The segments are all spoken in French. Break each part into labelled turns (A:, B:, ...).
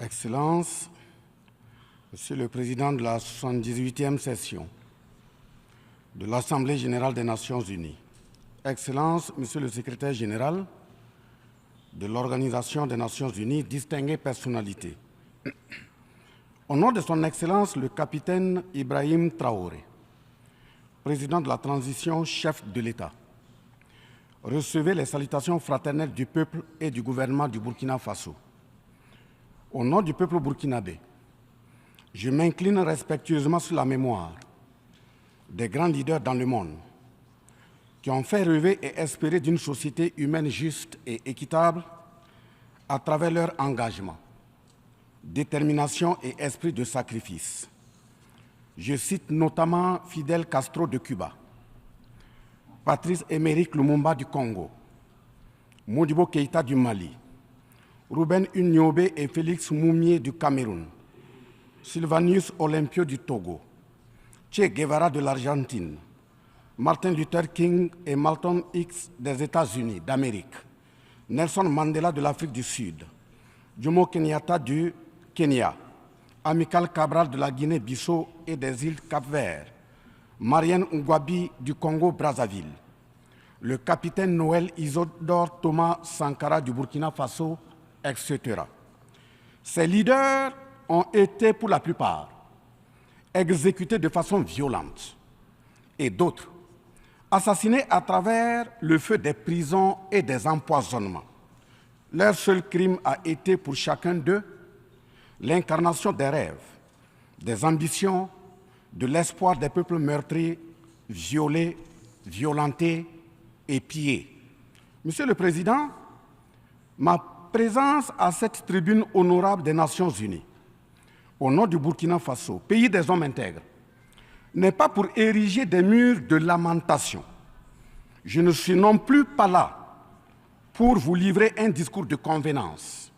A: Excellences, Monsieur le Président de la 78e session de l'Assemblée générale des Nations unies, Excellences, Monsieur le Secrétaire général de l'Organisation des Nations unies, distinguées personnalités, au nom de son Excellence le capitaine Ibrahim Traoré, président de la transition, chef de l'État, recevez les salutations fraternelles du peuple et du gouvernement du Burkina Faso. Au nom du peuple burkinabé, je m'incline respectueusement sur la mémoire des grands leaders dans le monde qui ont fait rêver et espérer d'une société humaine juste et équitable à travers leur engagement, détermination et esprit de sacrifice. Je cite notamment Fidel Castro de Cuba, Patrice Émeric Lumumba du Congo, Modibo Keïta du Mali, Ruben Unyobé et Félix Moumié du Cameroun, Sylvanus Olympio du Togo, Che Guevara de l'Argentine, Martin Luther King et Malcolm X des États-Unis d'Amérique, Nelson Mandela de l'Afrique du Sud, Jomo Kenyatta du Kenya, Amilcar Cabral de la Guinée-Bissau et des îles Cap-Vert, Marianne Ngouabi du Congo-Brazzaville, le capitaine Noël Isidore Thomas Sankara du Burkina Faso, etc. Ces leaders ont été, pour la plupart, exécutés de façon violente et d'autres assassinés à travers le feu des prisons et des empoisonnements. Leur seul crime a été pour chacun d'eux l'incarnation des rêves, des ambitions, de l'espoir des peuples meurtris, violés, violentés et pillés. Monsieur le Président, ma présence à cette tribune honorable des Nations unies, au nom du Burkina Faso, pays des hommes intègres, n'est pas pour ériger des murs de lamentation. Je ne suis non plus pas là pour vous livrer un discours de convenance,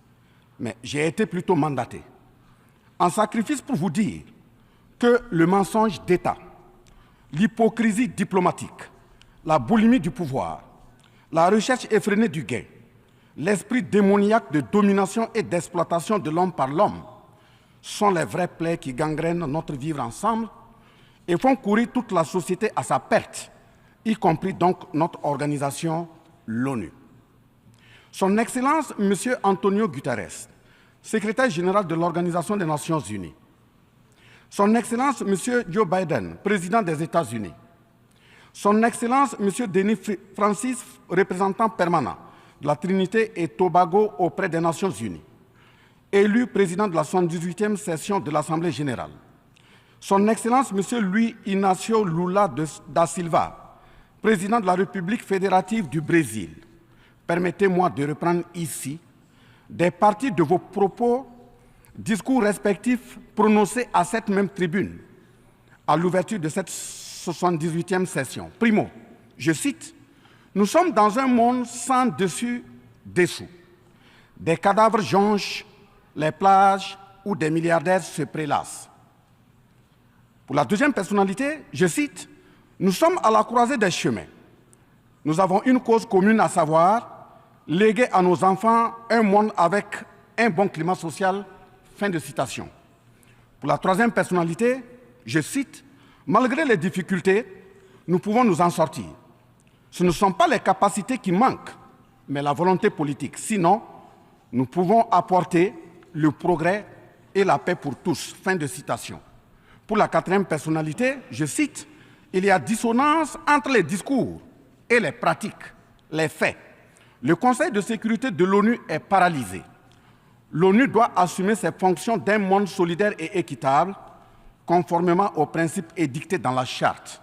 A: mais j'ai été plutôt mandaté en sacrifice pour vous dire que le mensonge d'État, l'hypocrisie diplomatique, la boulimie du pouvoir, la recherche effrénée du gain, l'esprit démoniaque de domination et d'exploitation de l'homme par l'homme sont les vraies plaies qui gangrènent notre vivre ensemble et font courir toute la société à sa perte, y compris donc notre organisation, l'ONU. Son Excellence, M. Antonio Guterres, secrétaire général de l'Organisation des Nations unies, Son Excellence, M. Joe Biden, président des États-Unis, Son Excellence, M. Denis Francis, représentant permanent de la Trinité et Tobago auprès des Nations unies, élu président de la 78e session de l'Assemblée générale, Son Excellence, M. Luis Inácio Lula da Silva, président de la République fédérative du Brésil, permettez-moi de reprendre ici des parties de vos propos, discours respectifs prononcés à cette même tribune à l'ouverture de cette 78e session. Primo, je cite, « Nous sommes dans un monde sans dessus-dessous. Des cadavres jonchent les plages où des milliardaires se prélassent. » Pour la deuxième personnalité, je cite, « Nous sommes à la croisée des chemins. Nous avons une cause commune, à savoir léguer à nos enfants un monde avec un bon climat social. » Fin de citation. Pour la troisième personnalité, je cite, « Malgré les difficultés, nous pouvons nous en sortir. Ce ne sont pas les capacités qui manquent, mais la volonté politique. Sinon, nous pouvons apporter le progrès et la paix pour tous. » Fin de citation. Pour la quatrième personnalité, je cite, « Il y a dissonance entre les discours et les pratiques, les faits. Le Conseil de sécurité de l'ONU est paralysé. L'ONU doit assumer ses fonctions d'un monde solidaire et équitable, conformément aux principes édictés dans la Charte.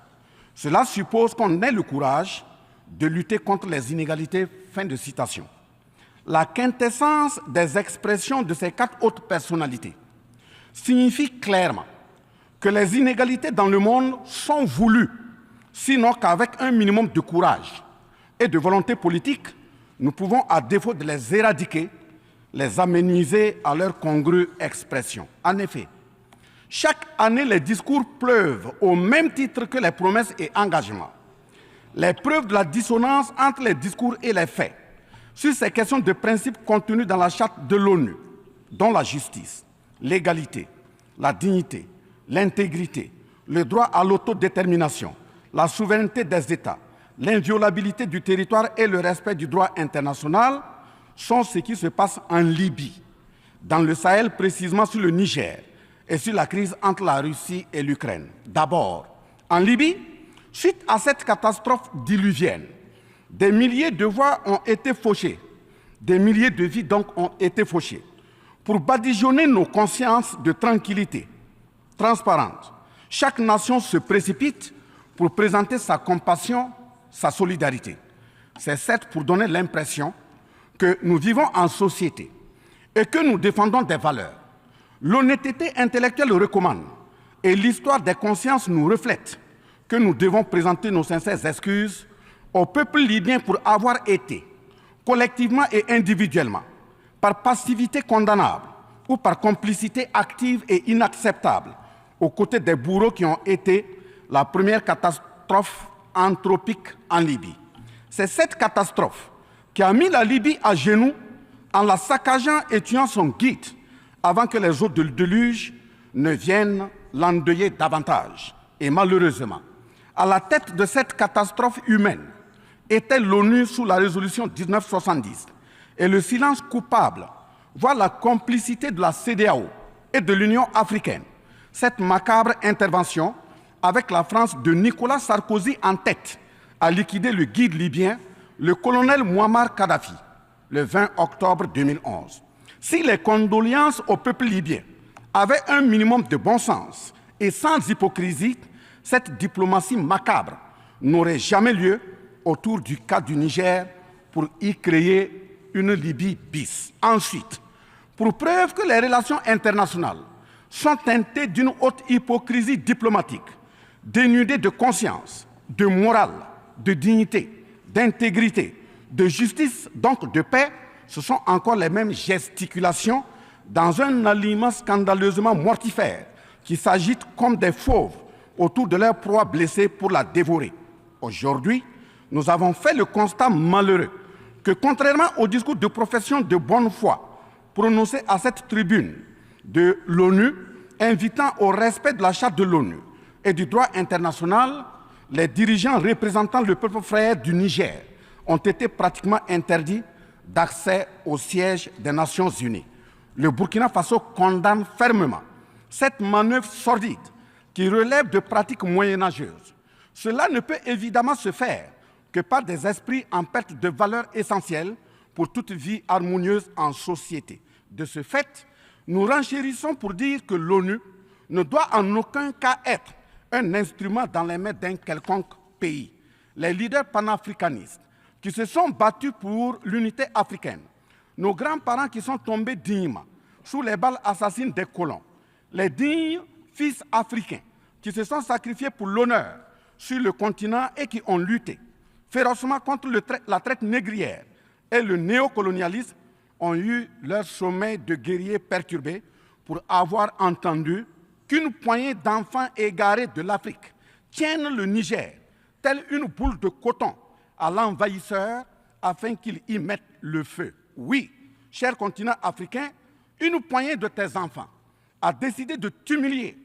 A: Cela suppose qu'on ait le courage de lutter contre les inégalités. » Fin de citation. La quintessence des expressions de ces quatre autres personnalités signifie clairement que les inégalités dans le monde sont voulues, sinon qu'avec un minimum de courage et de volonté politique, nous pouvons, à défaut de les éradiquer, les amenuiser à leur congrue expression. En effet, chaque année, les discours pleuvent au même titre que les promesses et engagements. Les preuves de la dissonance entre les discours et les faits sur ces questions de principe contenues dans la Charte de l'ONU dont la justice, l'égalité, la dignité, l'intégrité, le droit à l'autodétermination, la souveraineté des États, l'inviolabilité du territoire et le respect du droit international sont ce qui se passe en Libye, dans le Sahel, précisément sur le Niger, et sur la crise entre la Russie et l'Ukraine. D'abord, en Libye, suite à cette catastrophe diluvienne, des milliers de voix ont été fauchées, des milliers de vies donc ont été fauchées, pour badigeonner nos consciences de tranquillité transparente. Chaque nation se précipite pour présenter sa compassion, sa solidarité. C'est certes pour donner l'impression que nous vivons en société et que nous défendons des valeurs. L'honnêteté intellectuelle recommande et l'histoire des consciences nous reflète que nous devons présenter nos sincères excuses au peuple libyen pour avoir été, collectivement et individuellement, par passivité condamnable ou par complicité active et inacceptable, aux côtés des bourreaux qui ont été la première catastrophe anthropique en Libye. C'est cette catastrophe qui a mis la Libye à genoux en la saccageant et tuant son guide avant que les eaux de déluge ne viennent l'endeuiller davantage. Et malheureusement, à la tête de cette catastrophe humaine était l'ONU sous la résolution 1970 et le silence coupable, voire la complicité de la CEDEAO et de l'Union africaine. Cette macabre intervention, avec la France de Nicolas Sarkozy en tête, a liquidé le guide libyen, le colonel Mouammar Kadhafi, le 20 octobre 2011. Si les condoléances au peuple libyen avaient un minimum de bon sens et sans hypocrisie, cette diplomatie macabre n'aurait jamais lieu autour du cas du Niger pour y créer une Libye bis. Ensuite, pour preuve que les relations internationales sont teintées d'une haute hypocrisie diplomatique, dénudées de conscience, de morale, de dignité, d'intégrité, de justice, donc de paix, ce sont encore les mêmes gesticulations dans un aliment scandaleusement mortifère qui s'agitent comme des fauves autour de leur proie blessée pour la dévorer. Aujourd'hui, nous avons fait le constat malheureux que, contrairement au discours de profession de bonne foi prononcé à cette tribune de l'ONU, invitant au respect de la Charte de l'ONU et du droit international, les dirigeants représentant le peuple frère du Niger ont été pratiquement interdits d'accès au siège des Nations Unies. Le Burkina Faso condamne fermement cette manœuvre sordide qui relève de pratiques moyenâgeuses. Cela ne peut évidemment se faire que par des esprits en perte de valeurs essentielles pour toute vie harmonieuse en société. De ce fait, nous renchérissons pour dire que l'ONU ne doit en aucun cas être un instrument dans les mains d'un quelconque pays. Les leaders panafricanistes qui se sont battus pour l'unité africaine, nos grands-parents qui sont tombés dignement sous les balles assassines des colons, les dignes fils africains qui se sont sacrifiés pour l'honneur sur le continent et qui ont lutté férocement contre la traite négrière et le néocolonialisme, ont eu leur sommeil de guerriers perturbé pour avoir entendu qu'une poignée d'enfants égarés de l'Afrique tiennent le Niger, telle une boule de coton, à l'envahisseur afin qu'il y mette le feu. Oui, cher continent africain, une poignée de tes enfants a décidé de t'humilier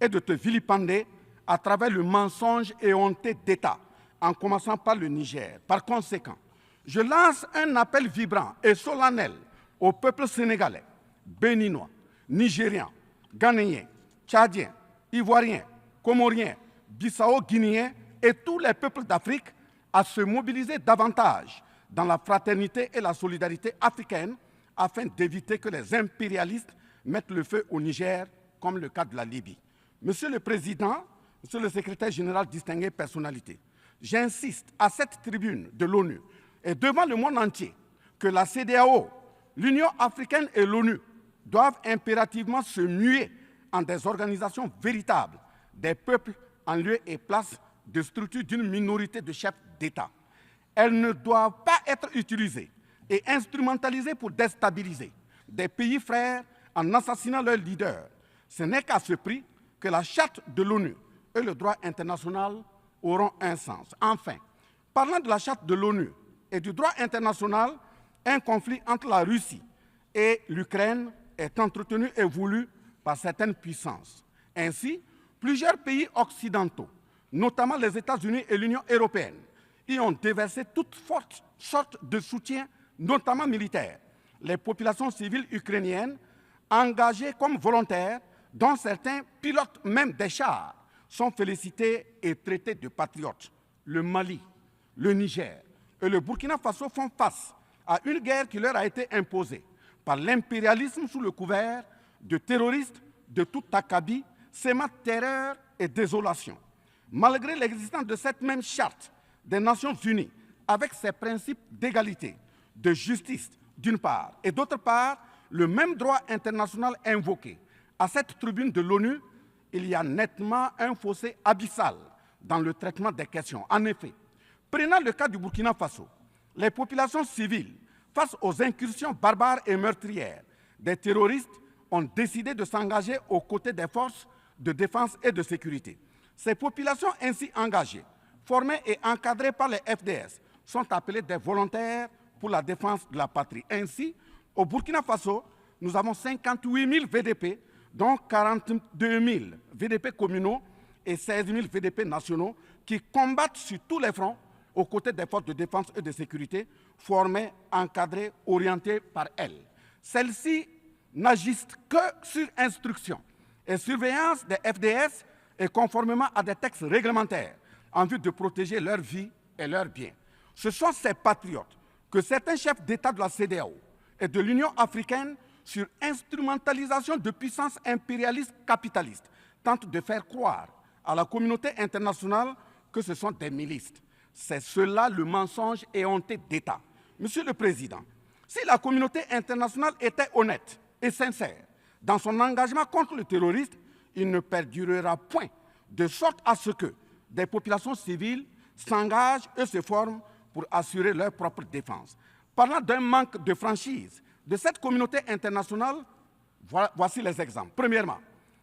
A: et de te vilipender à travers le mensonge éhonté d'État, en commençant par le Niger. Par conséquent, je lance un appel vibrant et solennel au peuple sénégalais, béninois, nigérian, ghanéen, tchadien, ivoirien, comorien, bissau-guinéen et tous les peuples d'Afrique à se mobiliser davantage dans la fraternité et la solidarité africaine afin d'éviter que les impérialistes mettent le feu au Niger, comme le cas de la Libye. Monsieur le Président, Monsieur le Secrétaire général, distingué personnalité, j'insiste à cette tribune de l'ONU et devant le monde entier que la CEDEAO, l'Union africaine et l'ONU doivent impérativement se muer en des organisations véritables des peuples en lieu et place de structures d'une minorité de chefs d'État. Elles ne doivent pas être utilisées et instrumentalisées pour déstabiliser des pays frères en assassinant leurs leaders. Ce n'est qu'à ce prix que la Charte de l'ONU et le droit international auront un sens. Enfin, parlant de la Charte de l'ONU et du droit international, un conflit entre la Russie et l'Ukraine est entretenu et voulu par certaines puissances. Ainsi, plusieurs pays occidentaux, notamment les États-Unis et l'Union européenne, y ont déversé toutes sortes de soutien, notamment militaire. Les populations civiles ukrainiennes, engagées comme volontaires, dont certains pilotent même des chars, sont félicités et traités de patriotes. Le Mali, le Niger et le Burkina Faso font face à une guerre qui leur a été imposée par l'impérialisme sous le couvert de terroristes de tout acabit, sémant terreur et désolation. Malgré l'existence de cette même charte des Nations Unies, avec ses principes d'égalité, de justice d'une part, et d'autre part, le même droit international invoqué. À cette tribune de l'ONU, il y a nettement un fossé abyssal dans le traitement des questions. En effet, prenant le cas du Burkina Faso, les populations civiles, face aux incursions barbares et meurtrières des terroristes, ont décidé de s'engager aux côtés des forces de défense et de sécurité. Ces populations ainsi engagées, formées et encadrées par les FDS, sont appelées des volontaires pour la défense de la patrie. Ainsi, au Burkina Faso, nous avons 58 000 VDP, dont 42 000 VDP communaux et 16 000 VDP nationaux qui combattent sur tous les fronts aux côtés des forces de défense et de sécurité formées, encadrées, orientées par elles. Celles-ci n'agissent que sur instruction et surveillance des FDS et conformément à des textes réglementaires en vue de protéger leur vie et leurs biens. Ce sont ces patriotes que certains chefs d'État de la CEDEAO et de l'Union africaine, sur instrumentalisation de puissances impérialistes capitalistes, tentent de faire croire à la communauté internationale que ce sont des milices. C'est cela le mensonge éhonté d'État. Monsieur le Président, si la communauté internationale était honnête et sincère dans son engagement contre le terrorisme, il ne perdurera point, de sorte à ce que des populations civiles s'engagent et se forment pour assurer leur propre défense. Parlant d'un manque de franchise de cette communauté internationale, voici les exemples. Premièrement,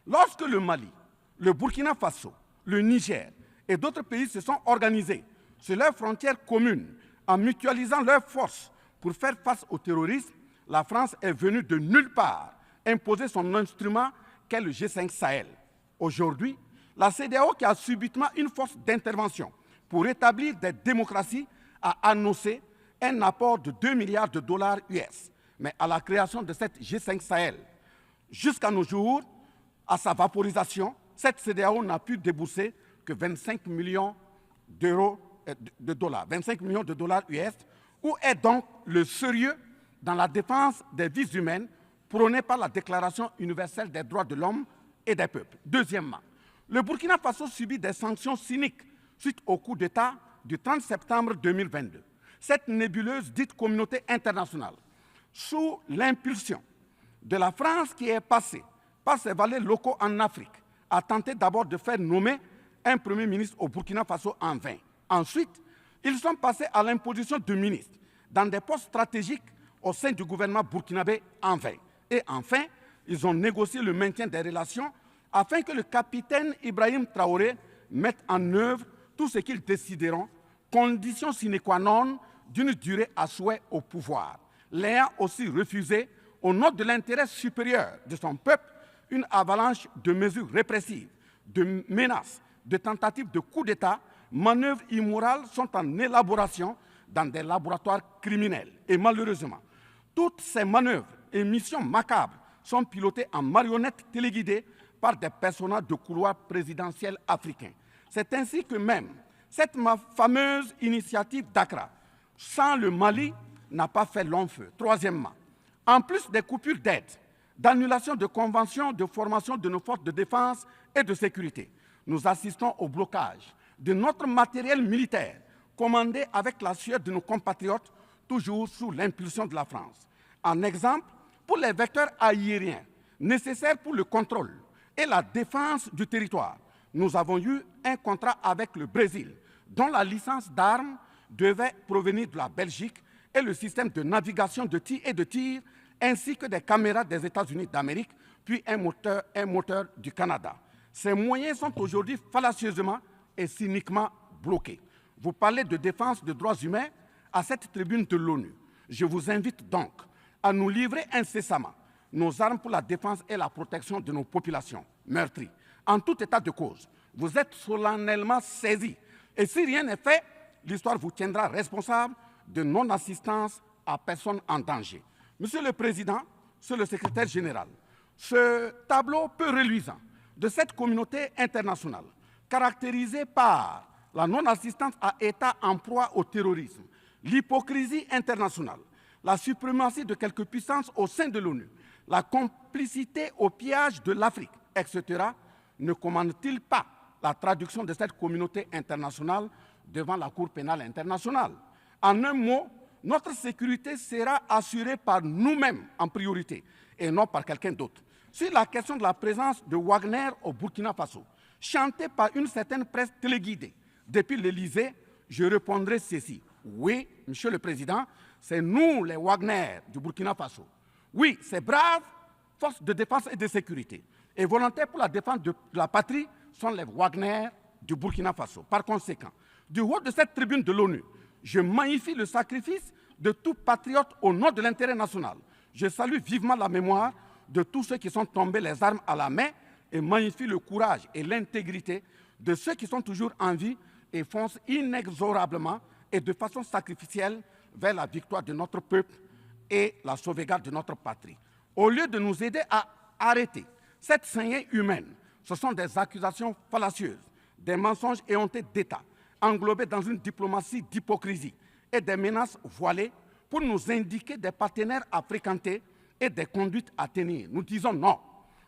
A: lorsque le Mali, le Burkina Faso, le Niger et d'autres pays se sont organisés sur leurs frontières communes en mutualisant leurs forces pour faire face au terrorisme, la France est venue de nulle part imposer son instrument qu'est le G5 Sahel. Aujourd'hui, la CEDEAO, qui a subitement une force d'intervention pour établir des démocraties, a annoncé un apport de 2 milliards de dollars US. Mais à la création de cette G5 Sahel, jusqu'à nos jours, à sa vaporisation, cette CEDEAO n'a pu débourser que 25 millions de dollars, 25 millions de dollars US. Où est donc le sérieux dans la défense des vies humaines prônée par la Déclaration universelle des droits de l'homme et des peuples? Deuxièmement, le Burkina Faso subit des sanctions cyniques suite au coup d'État du 30 septembre 2022. Cette nébuleuse dite communauté internationale, sous l'impulsion de la France qui est passée par ses valets locaux en Afrique, a tenté d'abord de faire nommer un Premier ministre au Burkina Faso en vain. Ensuite, ils sont passés à l'imposition de ministres dans des postes stratégiques au sein du gouvernement burkinabé en vain. Et enfin, ils ont négocié le maintien des relations afin que le capitaine Ibrahim Traoré mette en œuvre tout ce qu'ils décideront, condition sine qua non d'une durée à souhait au pouvoir. L'ayant aussi refusé, au nom de l'intérêt supérieur de son peuple, une avalanche de mesures répressives, de menaces, de tentatives de coup d'État, manœuvres immorales sont en élaboration dans des laboratoires criminels. Et malheureusement, toutes ces manœuvres et missions macabres sont pilotées en marionnettes téléguidées par des personnages de couloir présidentiel africains. C'est ainsi que même cette fameuse initiative d'Accra, sans le Mali, n'a pas fait long feu. Troisièmement, en plus des coupures d'aide, d'annulation de conventions de formation de nos forces de défense et de sécurité, nous assistons au blocage de notre matériel militaire, commandé avec la sueur de nos compatriotes, toujours sous l'impulsion de la France. En exemple, pour les vecteurs aériens nécessaires pour le contrôle et la défense du territoire, nous avons eu un contrat avec le Brésil, dont la licence d'armes devait provenir de la Belgique et le système de navigation de tir ainsi que des caméras des États-Unis d'Amérique, puis un moteur du Canada. Ces moyens sont aujourd'hui fallacieusement et cyniquement bloqués. Vous parlez de défense des droits humains à cette tribune de l'ONU. Je vous invite donc à nous livrer incessamment nos armes pour la défense et la protection de nos populations meurtries. En tout état de cause, vous êtes solennellement saisis. Et si rien n'est fait, l'histoire vous tiendra responsable de non-assistance à personne en danger. Monsieur le Président, Monsieur le Secrétaire général, ce tableau peu reluisant de cette communauté internationale, caractérisée par la non-assistance à États en proie au terrorisme, l'hypocrisie internationale, la suprématie de quelques puissances au sein de l'ONU, la complicité au pillage de l'Afrique, etc., ne commande-t-il pas la traduction de cette communauté internationale devant la Cour pénale internationale? En un mot, notre sécurité sera assurée par nous-mêmes en priorité et non par quelqu'un d'autre. Sur la question de la présence de Wagner au Burkina Faso, chantée par une certaine presse téléguidée depuis l'Élysée, je répondrai ceci. Oui, Monsieur le Président, c'est nous les Wagner du Burkina Faso. Oui, ces braves forces de défense et de sécurité et volontaires pour la défense de la patrie sont les Wagner du Burkina Faso. Par conséquent, du haut de cette tribune de l'ONU, je magnifie le sacrifice de tout patriote au nom de l'intérêt national. Je salue vivement la mémoire de tous ceux qui sont tombés les armes à la main et magnifie le courage et l'intégrité de ceux qui sont toujours en vie et foncent inexorablement et de façon sacrificielle vers la victoire de notre peuple et la sauvegarde de notre patrie. Au lieu de nous aider à arrêter cette saignée humaine, ce sont des accusations fallacieuses, des mensonges éhontés d'État, englobés dans une diplomatie d'hypocrisie et des menaces voilées pour nous indiquer des partenaires à fréquenter et des conduites à tenir. Nous disons non.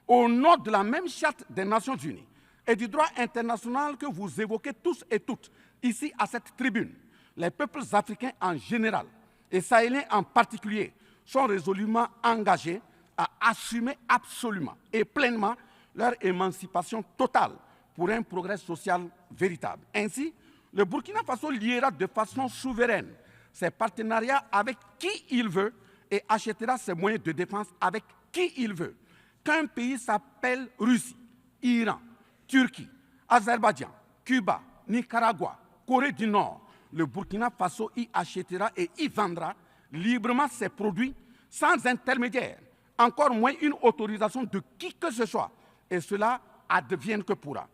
A: Au nom de la même charte des Nations Unies et du droit international que vous évoquez tous et toutes ici à cette tribune, les peuples africains en général et sahéliens en particulier sont résolument engagés à assumer absolument et pleinement leur émancipation totale pour un progrès social véritable. Ainsi, le Burkina Faso liera de façon souveraine ses partenariats avec qui il veut et achètera ses moyens de défense avec qui il veut. Qu'un pays s'appelle Russie, Iran, Turquie, Azerbaïdjan, Cuba, Nicaragua, Corée du Nord, le Burkina Faso y achètera et y vendra librement ses produits sans intermédiaire, encore moins une autorisation de qui que ce soit, et cela advienne que pourra.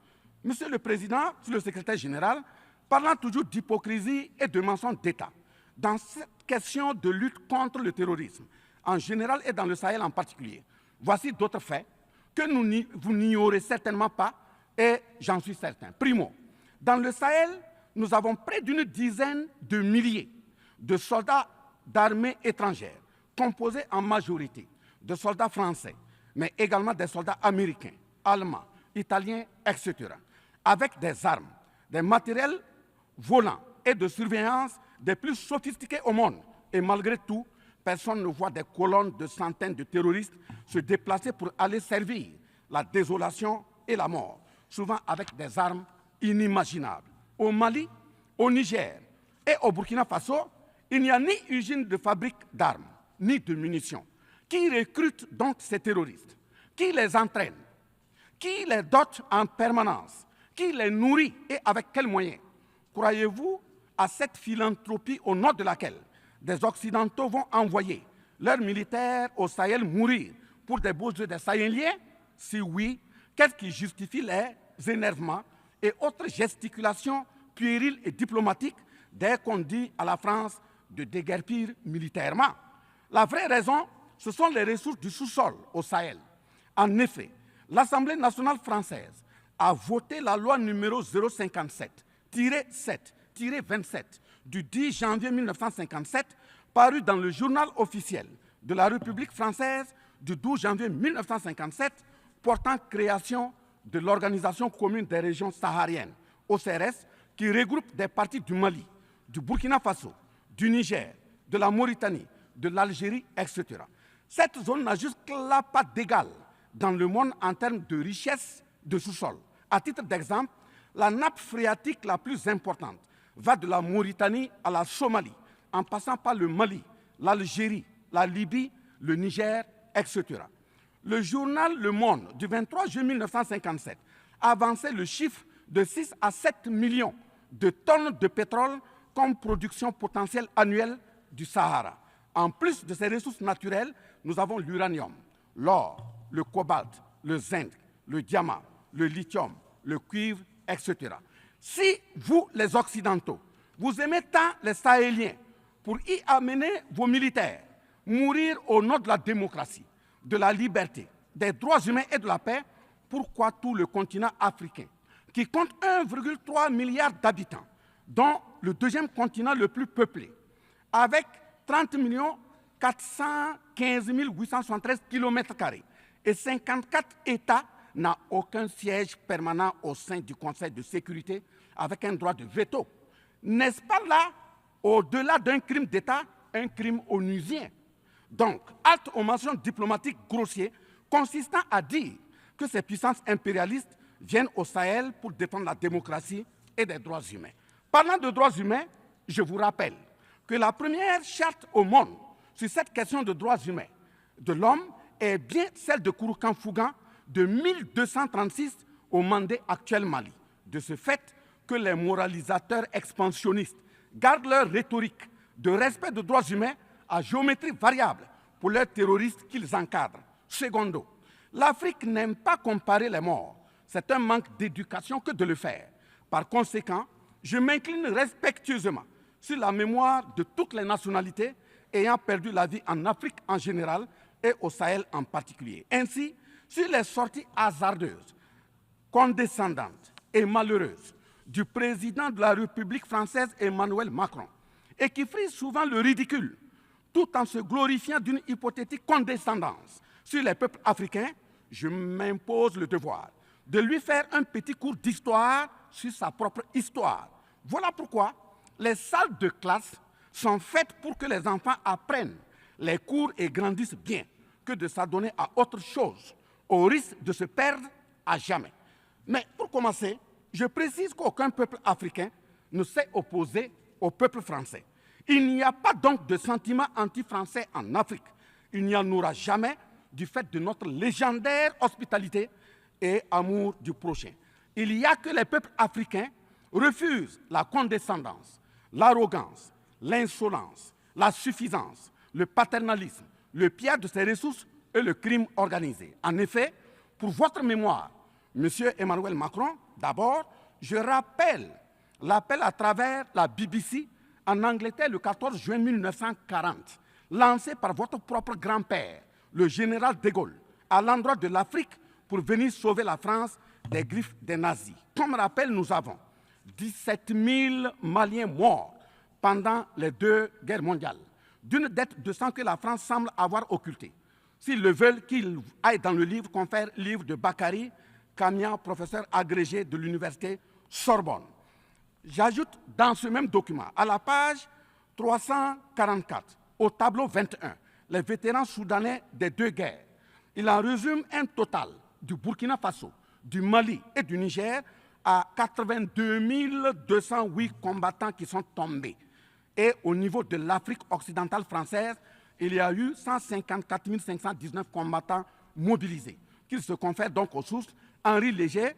A: Monsieur le Président, Monsieur le Secrétaire général, parlant toujours d'hypocrisie et de mensonges d'État, dans cette question de lutte contre le terrorisme, en général et dans le Sahel en particulier, voici d'autres faits que vous n'ignorez certainement pas, et j'en suis certain. Primo, dans le Sahel, nous avons près d'une dizaine de milliers de soldats d'armées étrangères, composés en majorité de soldats français, mais également des soldats américains, allemands, italiens, etc., avec des armes, des matériels volants et de surveillance des plus sophistiqués au monde. Et malgré tout, personne ne voit des colonnes de centaines de terroristes se déplacer pour aller servir la désolation et la mort, souvent avec des armes inimaginables. Au Mali, au Niger et au Burkina Faso, il n'y a ni usine de fabrique d'armes, ni de munitions. Qui recrute donc ces terroristes? Qui les entraîne? Qui les dote en permanence? Qui les nourrit et avec quels moyens? Croyez-vous à cette philanthropie au nom de laquelle des Occidentaux vont envoyer leurs militaires au Sahel mourir pour des beaux yeux des Sahéliens? Si oui, qu'est-ce qui justifie les énervements et autres gesticulations puériles et diplomatiques dès qu'on dit à la France de déguerpir militairement? La vraie raison, ce sont les ressources du sous-sol au Sahel. En effet, l'Assemblée nationale française a voté la loi numéro 057-7-27 du 10 janvier 1957, parue dans le journal officiel de la République française du 12 janvier 1957, portant création de l'Organisation commune des régions sahariennes, OCRS, qui regroupe des parties du Mali, du Burkina Faso, du Niger, de la Mauritanie, de l'Algérie, etc. Cette zone n'a jusque-là pas d'égal dans le monde en termes de richesse de sous-sol. À titre d'exemple, la nappe phréatique la plus importante va de la Mauritanie à la Somalie, en passant par le Mali, l'Algérie, la Libye, le Niger, etc. Le journal Le Monde du 23 juin 1957 avançait le chiffre de 6 à 7 millions de tonnes de pétrole comme production potentielle annuelle du Sahara. En plus de ces ressources naturelles, nous avons l'uranium. l'or, le cobalt, le zinc, le diamant, le lithium, le cuivre, etc. Si vous, les Occidentaux, vous aimez tant les Sahéliens pour y amener vos militaires, mourir au nom de la démocratie, de la liberté, des droits humains et de la paix, pourquoi tout le continent africain, qui compte 1,3 milliard d'habitants, dont le deuxième continent le plus peuplé, avec 30 415 873 km² et 54 États, n'a aucun siège permanent au sein du Conseil de sécurité avec un droit de veto? N'est-ce pas là, au-delà d'un crime d'État, un crime onusien? Donc, halte aux mentions diplomatiques grossières consistant à dire que ces puissances impérialistes viennent au Sahel pour défendre la démocratie et des droits humains. Parlant de droits humains, je vous rappelle que la première charte au monde sur cette question de droits humains de l'homme est bien celle de Kouroukan-Fougan de 1236 au Mandé actuel Mali. De ce fait que les moralisateurs expansionnistes gardent leur rhétorique de respect des droits humains à géométrie variable pour leurs terroristes qu'ils encadrent. Secondo, l'Afrique n'aime pas comparer les morts. C'est un manque d'éducation que de le faire. Par conséquent, je m'incline respectueusement sur la mémoire de toutes les nationalités ayant perdu la vie en Afrique en général et au Sahel en particulier. Ainsi, sur les sorties hasardeuses, condescendantes et malheureuses du président de la République française Emmanuel Macron, et qui frise souvent le ridicule, tout en se glorifiant d'une hypothétique condescendance sur les peuples africains, je m'impose le devoir de lui faire un petit cours d'histoire sur sa propre histoire. Voilà pourquoi les salles de classe sont faites pour que les enfants apprennent les cours et grandissent bien, que de s'adonner à autre chose, au risque de se perdre à jamais. Mais pour commencer, je précise qu'aucun peuple africain ne s'est opposé au peuple français. Il n'y a pas donc de sentiment anti-français en Afrique. Il n'y en aura jamais du fait de notre légendaire hospitalité et amour du prochain. Il n'y a que les peuples africains refusent la condescendance, l'arrogance, l'insolence, la suffisance, le paternalisme, le pillage de ses ressources et le crime organisé. En effet, pour votre mémoire, M. Emmanuel Macron, d'abord, je rappelle l'appel à travers la BBC en Angleterre le 14 juin 1940, lancé par votre propre grand-père, le général de Gaulle, à l'endroit de l'Afrique pour venir sauver la France des griffes des nazis. Comme rappel, nous avons 17 000 Maliens morts pendant les 2 guerres mondiales, d'une dette de sang que la France semble avoir occultée. S'ils le veulent, qu'ils aillent dans le livre, confère livre de Bakary Kamia, professeur agrégé de l'université Sorbonne. J'ajoute dans ce même document, à la page 344, au tableau 21, les vétérans soudanais des 2 guerres. Il en résume un total du Burkina Faso, du Mali et du Niger à 82 208 combattants qui sont tombés. Et au niveau de l'Afrique occidentale française, il y a eu 154 519 combattants mobilisés, qu'ils se confèrent donc aux sources Henri Léger,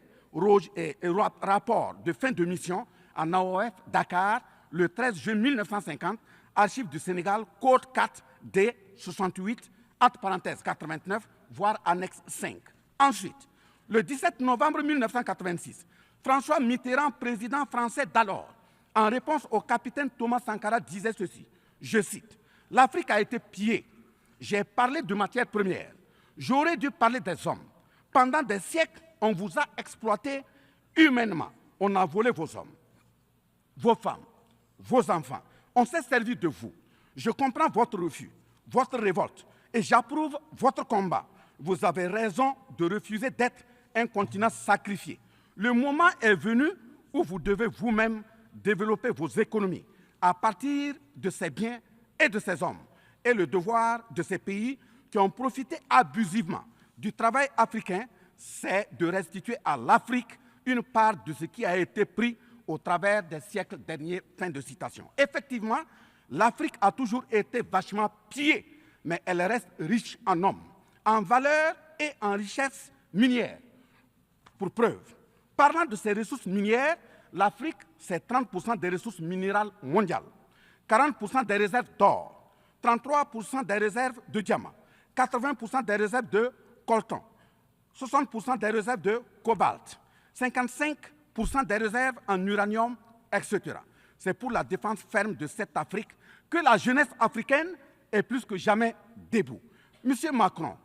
A: rapport de fin de mission en AOF Dakar, le 13 juin 1950, archives du Sénégal, code 4 D 68, entre parenthèses 89, voire annexe 5. Ensuite, le 17 novembre 1986, François Mitterrand, président français d'alors, en réponse au capitaine Thomas Sankara, disait ceci, je cite, « L'Afrique a été pillée. J'ai parlé de matières premières. J'aurais dû parler des hommes. Pendant des siècles, on vous a exploité humainement. On a volé vos hommes, vos femmes, vos enfants. On s'est servi de vous. Je comprends votre refus, votre révolte, et j'approuve votre combat. Vous avez raison de refuser d'être un continent sacrifié. Le moment est venu où vous devez vous-même développer vos économies à partir de ces biens et de ces hommes. Et le devoir de ces pays qui ont profité abusivement du travail africain, c'est de restituer à l'Afrique une part de ce qui a été pris au travers des siècles derniers. Fin de citation. Effectivement, l'Afrique a toujours été vachement pillée, mais elle reste riche en hommes, en valeur et en richesse minière. Pour preuve, parlant de ses ressources minières, l'Afrique, c'est 30% des ressources minérales mondiales, 40% des réserves d'or, 33% des réserves de diamants, 80% des réserves de coltan, 60% des réserves de cobalt, 55% des réserves en uranium, etc. C'est pour la défense ferme de cette Afrique que la jeunesse africaine est plus que jamais debout. Monsieur Macron,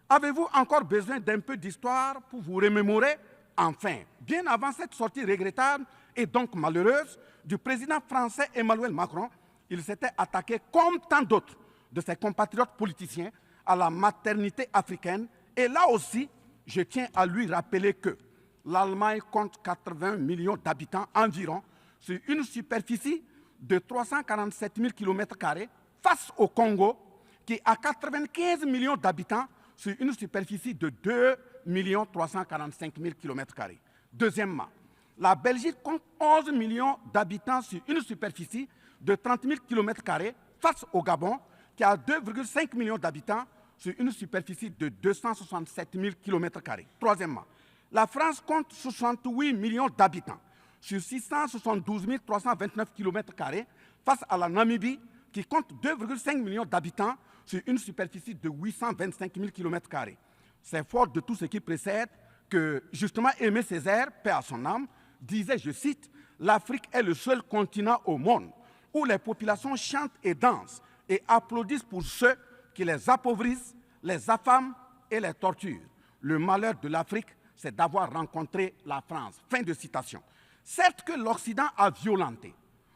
A: avez-vous encore besoin d'un peu d'histoire pour vous remémorer? Enfin, bien avant cette sortie regrettable et donc malheureuse du président français Emmanuel Macron, il s'était attaqué, comme tant d'autres de ses compatriotes politiciens, à la maternité africaine. Et là aussi, je tiens à lui rappeler que l'Allemagne compte 80 millions d'habitants environ sur une superficie de 347 000 km² face au Congo, qui a 95 millions d'habitants sur une superficie de 2 345 000 km². Deuxièmement, la Belgique compte 11 millions d'habitants sur une superficie de 30 000 km² face au Gabon, qui a 2,5 millions d'habitants sur une superficie de 267 000 km². Troisièmement, la France compte 68 millions d'habitants sur 672 329 km² face à la Namibie, qui compte 2,5 millions d'habitants sur une superficie de 825 000 km². C'est fort de tout ce qui précède que, justement, Aimé Césaire, paix à son âme, disait, je cite, « L'Afrique est le seul continent au monde où les populations chantent et dansent et applaudissent pour ceux qui les appauvrissent, les affament et les torturent. Le malheur de l'Afrique, c'est d'avoir rencontré la France. » Fin de citation. Certes que l'Occident a violenté,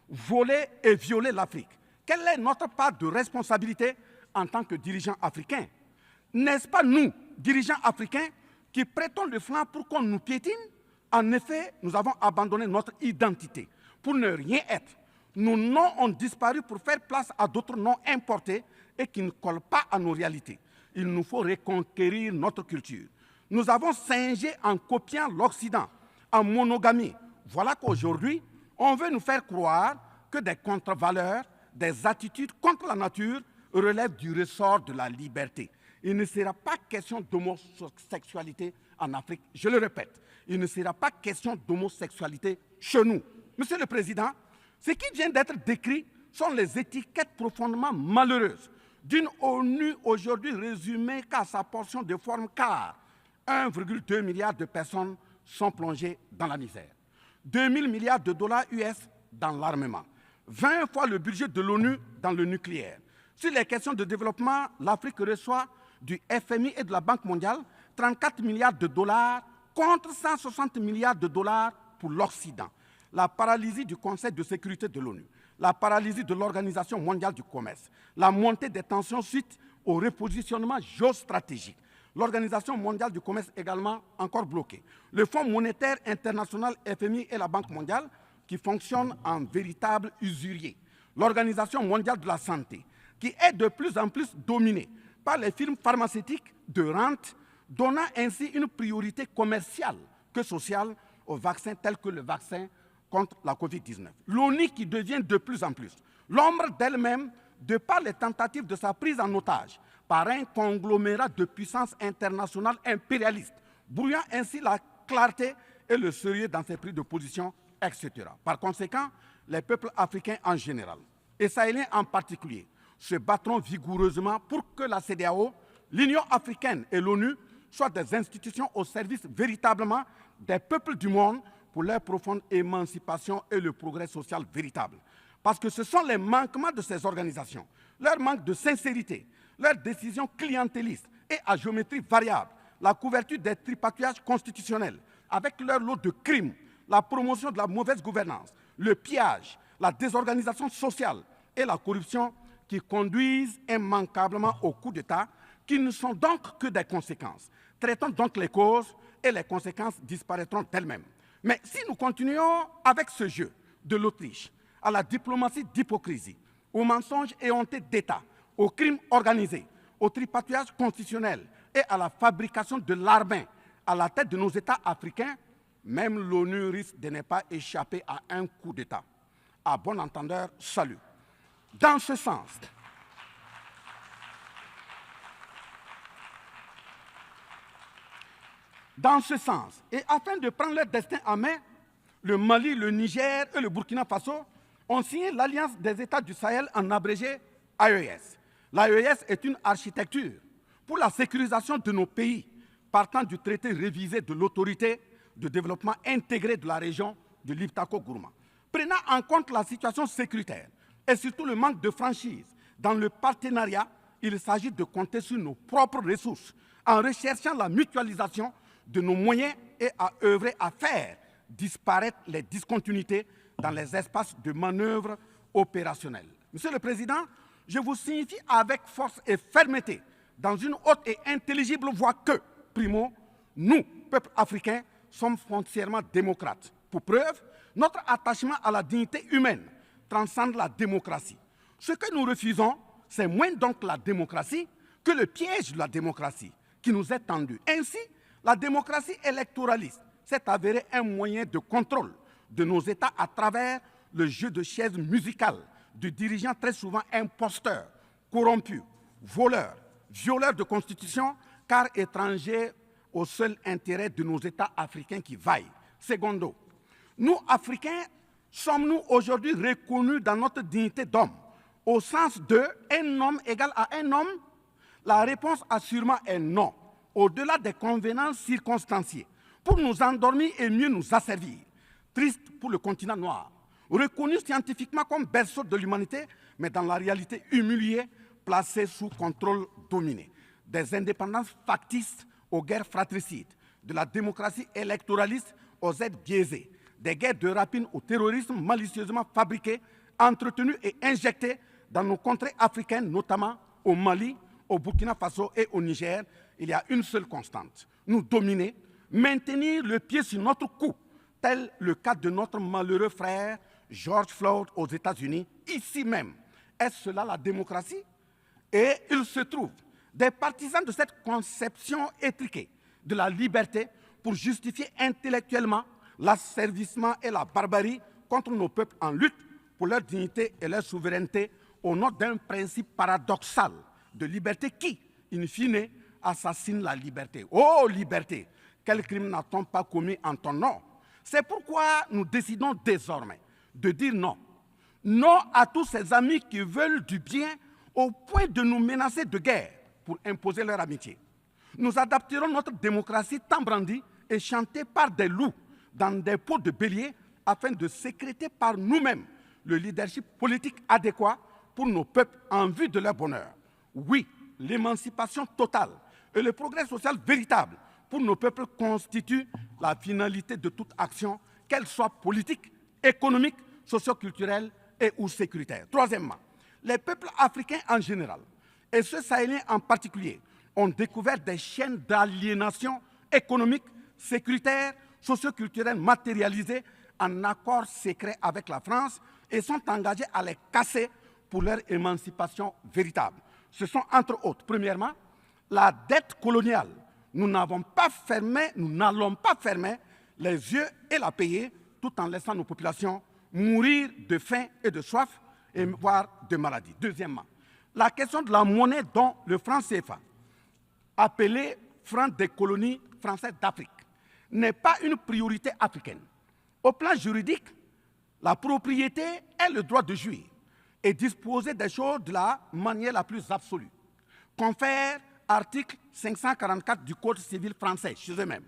A: volé et violé l'Afrique. Quelle est notre part de responsabilité en tant que dirigeants africains? N'est-ce pas nous, dirigeants africains, qui prêtons le flanc pour qu'on nous piétine? En effet, nous avons abandonné notre identité pour ne rien être. Nos noms ont disparu pour faire place à d'autres noms importés et qui ne collent pas à nos réalités. Il nous faut reconquérir notre culture. Nous avons singé en copiant l'Occident, en monogamie. Voilà qu'aujourd'hui, on veut nous faire croire que des contre-valeurs, des attitudes contre la nature relèvent du ressort de la liberté. Il ne sera pas question d'homosexualité en Afrique, je le répète. Il ne sera pas question d'homosexualité chez nous. Monsieur le Président, ce qui vient d'être décrit sont les étiquettes profondément malheureuses d'une ONU aujourd'hui résumée qu'à sa portion de forme, car 1,2 milliard de personnes sont plongées dans la misère. 2 000 milliards de dollars US dans l'armement. 20 fois le budget de l'ONU dans le nucléaire. Sur les questions de développement, l'Afrique reçoit du FMI et de la Banque mondiale 34 milliards de dollars contre 160 milliards de dollars pour l'Occident. La paralysie du Conseil de sécurité de l'ONU, la paralysie de l'Organisation mondiale du commerce, la montée des tensions suite au repositionnement géostratégique. L'Organisation mondiale du commerce également encore bloquée. Le Fonds monétaire international, FMI et la Banque mondiale qui fonctionnent en véritable usurier. L'Organisation mondiale de la santé qui est de plus en plus dominée par les firmes pharmaceutiques de rente, donnant ainsi une priorité commerciale que sociale aux vaccins tels que le vaccin contre la Covid-19. L'ONU qui devient de plus en plus l'ombre d'elle-même de par les tentatives de sa prise en otage par un conglomérat de puissances internationales impérialistes, brouillant ainsi la clarté et le sérieux dans ses prises de position, etc. Par conséquent, les peuples africains en général, et sahéliens en particulier, se battront vigoureusement pour que la CEDEAO, l'Union africaine et l'ONU soient des institutions au service véritablement des peuples du monde pour leur profonde émancipation et le progrès social véritable. Parce que ce sont les manquements de ces organisations, leur manque de sincérité, leurs décisions clientélistes et à géométrie variable, la couverture des tripatouillages constitutionnels avec leur lot de crimes, la promotion de la mauvaise gouvernance, le pillage, la désorganisation sociale et la corruption qui conduisent immanquablement au coup d'État, qui ne sont donc que des conséquences. Traitons donc les causes et les conséquences disparaîtront d'elles-mêmes. Mais si nous continuons avec ce jeu de l'Autriche, à la diplomatie d'hypocrisie, aux mensonges éhontés d'État, aux crimes organisés, au tripatouillage constitutionnel et à la fabrication de l'armée à la tête de nos États africains, même l'ONU risque de ne pas échapper à un coup d'État. À bon entendeur, salut. Dans ce sens, et afin de prendre leur destin en main, le Mali, le Niger et le Burkina Faso ont signé l'Alliance des États du Sahel en abrégé AES. L'AES est une architecture pour la sécurisation de nos pays, partant du traité révisé de l'autorité de développement intégré de la région de l'Iptako-Gourma. Prenant en compte la situation sécuritaire et surtout le manque de franchise dans le partenariat, il s'agit de compter sur nos propres ressources en recherchant la mutualisation de nos moyens et à œuvrer à faire disparaître les discontinuités dans les espaces de manœuvre opérationnels. Monsieur le Président, je vous signifie avec force et fermeté, dans une haute et intelligible voix que, primo, nous, peuple africain, sommes foncièrement démocrates. Pour preuve, notre attachement à la dignité humaine transcende la démocratie. Ce que nous refusons, c'est moins donc la démocratie que le piège de la démocratie qui nous est tendu. Ainsi, la démocratie électoraliste s'est avérée un moyen de contrôle de nos États à travers le jeu de chaises musicales de dirigeants très souvent imposteurs, corrompus, voleurs, violeurs de constitution, car étrangers au seul intérêt de nos États africains qui vaillent. Secondo, nous, Africains, sommes-nous aujourd'hui reconnus dans notre dignité d'homme, au sens de un homme égal à un homme? La réponse assurément est non, au-delà des convenances circonstanciées, pour nous endormir et mieux nous asservir. Triste pour le continent noir, reconnu scientifiquement comme berceau de l'humanité, mais dans la réalité humilié, placé sous contrôle dominé. Des indépendances factices aux guerres fratricides, de la démocratie électoraliste aux aides biaisées, des guerres de rapine au terrorisme malicieusement fabriquées, entretenues et injectées dans nos contrées africaines, notamment au Mali, au Burkina Faso et au Niger. Il y a une seule constante, nous dominer, maintenir le pied sur notre cou, tel le cas de notre malheureux frère George Floyd aux États-Unis, ici même. Est-ce cela la démocratie? Et il se trouve des partisans de cette conception étriquée de la liberté pour justifier intellectuellement l'asservissement et la barbarie contre nos peuples en lutte pour leur dignité et leur souveraineté au nom d'un principe paradoxal de liberté qui, in fine, assassine la liberté. Oh liberté, quel crime n'a-t-on pas commis en ton nom? C'est pourquoi nous décidons désormais de dire non. Non à tous ces amis qui veulent du bien au point de nous menacer de guerre pour imposer leur amitié. Nous adapterons notre démocratie tant brandie et chantée par des loups dans des pots de bélier afin de sécréter par nous-mêmes le leadership politique adéquat pour nos peuples en vue de leur bonheur. Oui, l'émancipation totale et le progrès social véritable pour nos peuples constituent la finalité de toute action, qu'elle soit politique, économique, socio-culturelle et ou sécuritaire. Troisièmement, les peuples africains en général, et ceux sahéliens en particulier, ont découvert des chaînes d'aliénation économique, sécuritaire, socio-culturelle matérialisées en accord secret avec la France et sont engagés à les casser pour leur émancipation véritable. Ce sont entre autres, premièrement, la dette coloniale. Nous n'allons pas fermer les yeux et la payer tout en laissant nos populations mourir de faim et de soif et voire de maladie. Deuxièmement, la question de la monnaie dont le franc CFA, appelé franc des colonies françaises d'Afrique, n'est pas une priorité africaine. Au plan juridique, la propriété est le droit de jouir et disposer des choses de la manière la plus absolue. Confère article 544 du Code civil français chez eux-mêmes.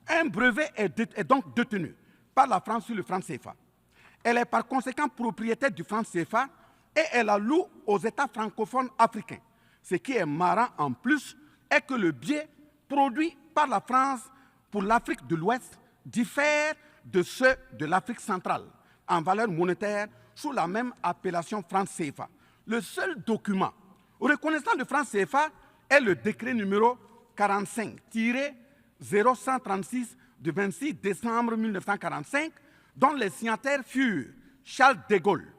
A: Un brevet est donc détenu par la France sur le franc CFA. Elle est par conséquent propriétaire du franc CFA et elle la loue aux États francophones africains. Ce qui est marrant en plus est que le biais produit par la France pour l'Afrique de l'Ouest diffère de ceux de l'Afrique centrale en valeur monétaire sous la même appellation franc CFA. Le seul document reconnaissant le franc CFA est le décret numéro 45-0136 du 26 décembre 1945, dont les signataires furent Charles de Gaulle,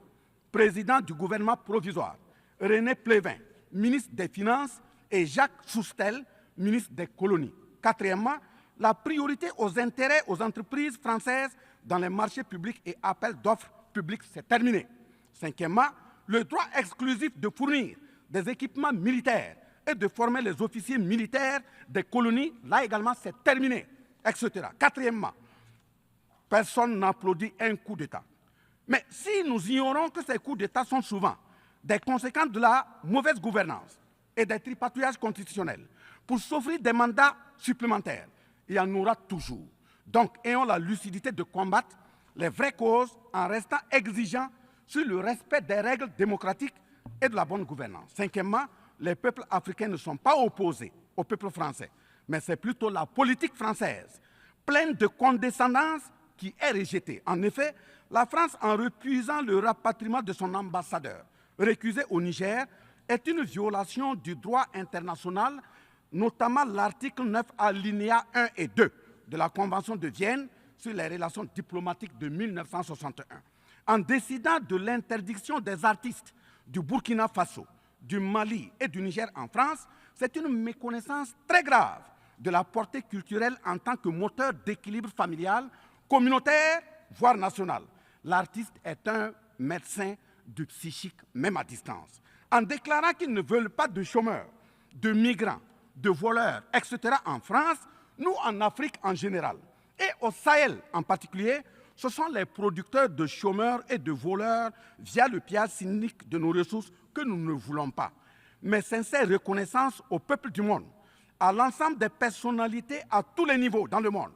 A: président du gouvernement provisoire, René Pleven, ministre des Finances, et Jacques Soustel, ministre des Colonies. Quatrièmement, la priorité aux intérêts aux entreprises françaises dans les marchés publics et appels d'offres publics, c'est terminé. Cinquièmement, le droit exclusif de fournir des équipements militaires et de former les officiers militaires des colonies, là également, c'est terminé, etc. Quatrièmement, personne n'applaudit un coup d'État. Mais si nous ignorons que ces coups d'État sont souvent des conséquences de la mauvaise gouvernance, et des tripatouillages constitutionnels pour s'offrir des mandats supplémentaires. Il y en aura toujours. Donc, ayons la lucidité de combattre les vraies causes en restant exigeants sur le respect des règles démocratiques et de la bonne gouvernance. Cinquièmement, les peuples africains ne sont pas opposés au peuple français, mais c'est plutôt la politique française, pleine de condescendance, qui est rejetée. En effet, la France, en refusant le rapatriement de son ambassadeur récusé au Niger, est une violation du droit international, notamment l'article 9 alinéa 1 et 2 de la Convention de Vienne sur les relations diplomatiques de 1961. En décidant de l'interdiction des artistes du Burkina Faso, du Mali et du Niger en France, c'est une méconnaissance très grave de la portée culturelle en tant que moteur d'équilibre familial, communautaire, voire national. L'artiste est un médecin du psychique, même à distance. En déclarant qu'ils ne veulent pas de chômeurs, de migrants, de voleurs, etc. en France, nous en Afrique en général, et au Sahel en particulier, ce sont les producteurs de chômeurs et de voleurs via le pillage cynique de nos ressources que nous ne voulons pas. Mais sincère reconnaissance au peuple du monde, à l'ensemble des personnalités à tous les niveaux dans le monde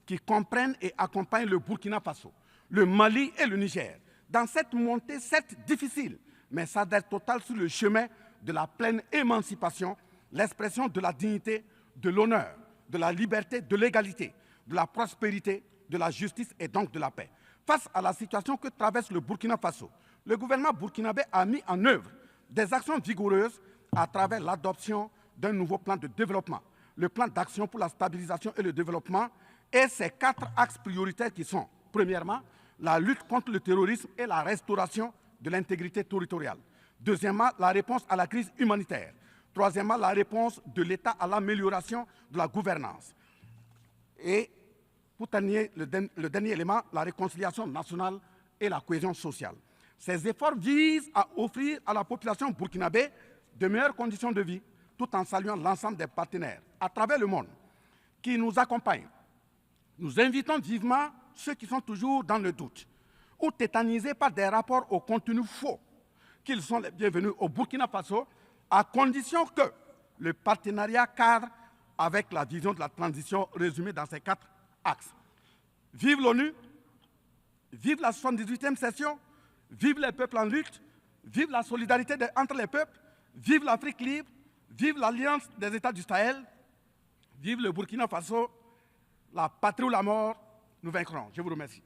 A: qui comprennent et accompagnent le Burkina Faso, le Mali et le Niger dans cette montée, certes difficile, mais s'adhère totale sur le chemin de la pleine émancipation, l'expression de la dignité, de l'honneur, de la liberté, de l'égalité, de la prospérité, de la justice et donc de la paix. Face à la situation que traverse le Burkina Faso, le gouvernement burkinabé a mis en œuvre des actions vigoureuses à travers l'adoption d'un nouveau plan de développement, le plan d'action pour la stabilisation et le développement, et ses 4 axes prioritaires qui sont, premièrement, la lutte contre le terrorisme et la restauration de l'intégrité territoriale. Deuxièmement, la réponse à la crise humanitaire. Troisièmement, la réponse de l'État à l'amélioration de la gouvernance. Et pour terminer, le dernier élément, la réconciliation nationale et la cohésion sociale. Ces efforts visent à offrir à la population burkinabé de meilleures conditions de vie, tout en saluant l'ensemble des partenaires à travers le monde qui nous accompagnent. Nous invitons vivement ceux qui sont toujours dans le doute ou tétanisés par des rapports au contenu faux qu'ils sont les bienvenus au Burkina Faso, à condition que le partenariat cadre avec la vision de la transition résumée dans ces 4 axes. Vive l'ONU, vive la 78e session, vive les peuples en lutte, vive la solidarité entre les peuples, vive l'Afrique libre, vive l'Alliance des États du Sahel, vive le Burkina Faso, la patrie ou la mort, nous vaincrons. Je vous remercie.